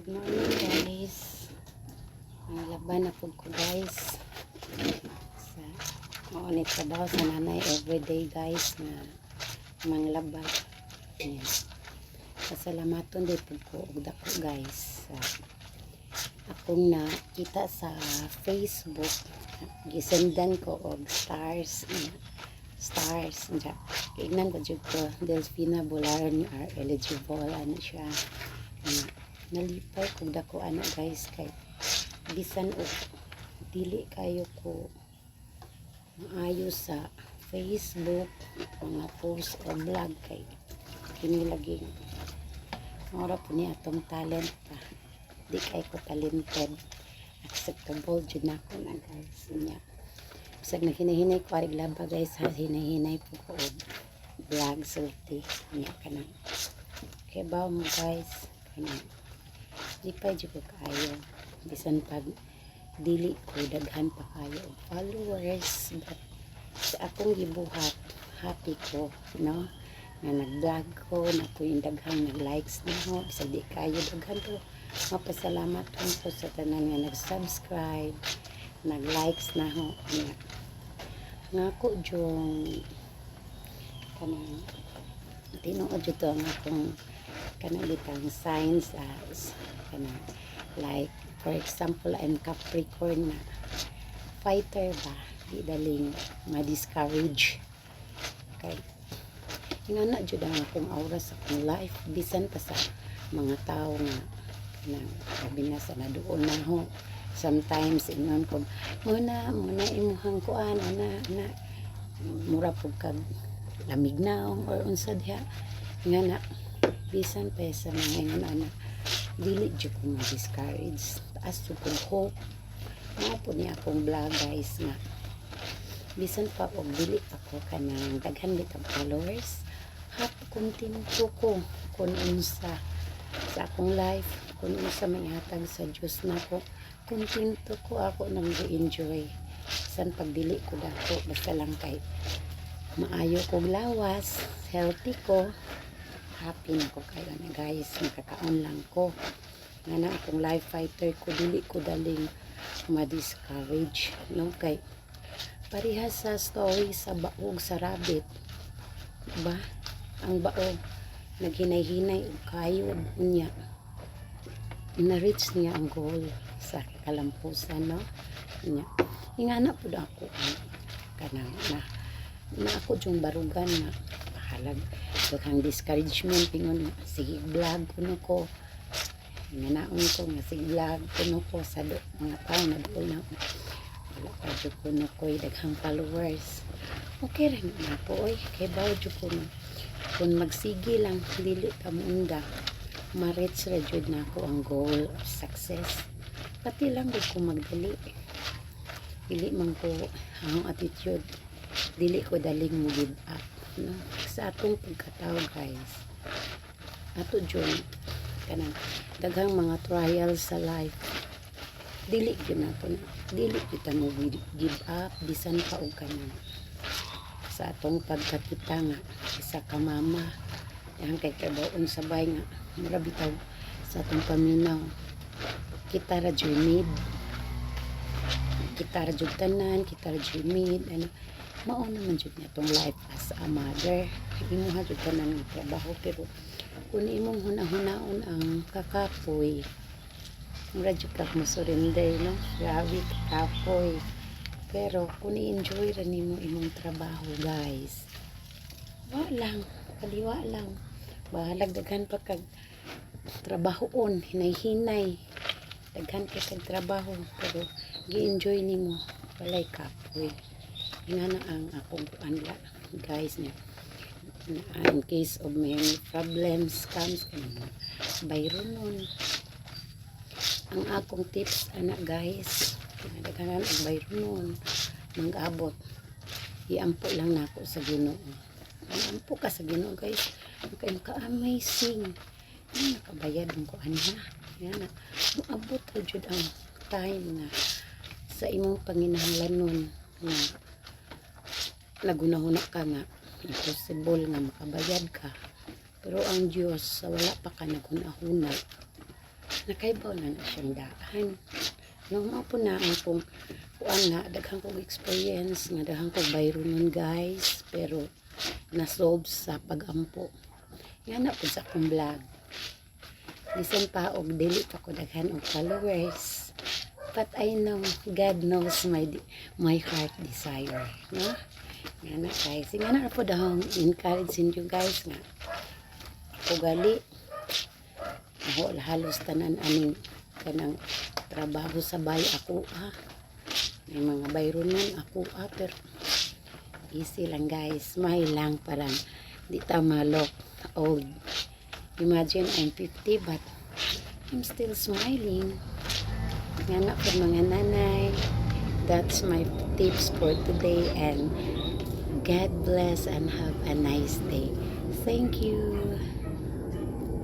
Good morning guys. Ang laban na po ko guys. Sa maunit pa daw sa nanay everyday guys na manglaban. Ayan. Pasalamaton din po ko og dako guys. Akong nakita sa Facebook. Gisendan ko og stars. Stars. Kaignan ko dyan ko. Delfina Bularan you are eligible. Ano siya. Nalipay kung dako ano guys kay bisan og dili kayo ko maayo sa Facebook mga post o vlog kay kini laging ora po ni atong talent pa di kay ko talented acceptable jud nako na guys niya bisag naghinay-hinay ko arig laba guys ha hinay-hinay po ko og vlog sulti niya kanang kay bawo mo guys kanang di pa dyan ko kayo bisan pag dili ko daghan pa kayo og followers but sa akong gibuhat happy ko no na nag-vlog ko na po yung daghang nag-likes na ho bisag di kayo daghan to mapasalamat ko sa tanan nga nag-subscribe nag-likes na ho nga ko dyan kanang tinuod dyan to ang akong kanang litang signs as kanang like for example I'm Capricorn na fighter ba di daling ma-discourage kay ingana jud ang akong aura sa akong life bisan pa sa mga tao nga kanang sabi na sa naduol na ho sometimes ingnon ko muna imuhang kuan na mura pug kag lamig na or unsa diha ingana bisan pa sa mga ingana dili jud ko ma-discourage taas jud ko hope mao po niya akong vlog guys nga bisan pa og dili ako kanang daghan bitang followers happy kontento ko kung unsa sa akong life kung unsa may hatag sa Dios nako kontento ko ako nang enjoy san pag dili ko dako basta lang kay maayo kog lawas healthy ko happy na ko kayo na guys nakakaon lang ko nga na akong life fighter ko dili ko daling ma-discourage no kay parehas sa story sa baog sa rabbit ba ang baog naghinay-hinay og kayo niya na-reach niya ang goal sa kalampusan no niya ingana pud ako kanang na ako yung barugan na halag daghang discouragement pingon sige vlog kuno ko nganaon ko nga sige vlog kuno ko sa mga tao na doon na wala pa jud kuno ko daghang followers okay ra na po oy kay bawo jud ko kung magsige lang dili ta munda ma-reach ra jud nako ang goal of success pati lang gud ko magdali dili man ko ang attitude dili ko daling mo give up no sa atong pagkatao guys ato jud kanang daghang mga trials sa life dili gyud nato na dili kita mo give up bisan pa og kanang sa atong pagkakita nga isa ka mama yang kay kabaon sabay nga mura bitaw sa atong paminaw kita ra jud need kita ra jud tanan kita ra jud need ano mao naman jud natong life as a mother imuha jud tanan nga trabaho pero kung imong hunahunaon ang kakapoy mura jud ka mo surrender no grabe kakapoy pero kung i-enjoy ra nimo imong trabaho guys wa lang kaliwa lang bahalag daghan pa kag trabahoon hinay-hinay daghan ka kag trabaho pero gi-enjoy nimo walay kapoy ingana ang akong anla guys niya in case of many problems comes bayronon ang akong tips ana guys daghanan og bayronon mang-abot iampo lang nako sa Ginoo iampo ka sa Ginoo guys kay ka-amazing nakabayad ko anya yan moabot ra jud ang time nga sa imong panginahanglanon nga nagunahuna ka nga impossible nga makabayad ka pero ang Dios sa wala pa ka nagunahuna nakaibaw na na siyang daan. No, mao po na ang kung kuan na daghang kong experience nga daghang kong bayro nun guys, pero na-solve sa pag-ampo. Nga na po sa akong vlog. Listen pa og dili pa ko daghan og followers. But I know God knows my heart desire, no? Nga na guys, nga na po dahong encourage inyo guys nga ugali ako halos tanan aning kanang trabaho sa bay ako may mga bayro nun ako pero easy lang guys, may lang parang di ta malok old. Imagine I'm 50 but I'm still smiling. Nga na po mga nanay, that's my tips for today, and God bless and have a nice day. Thank you.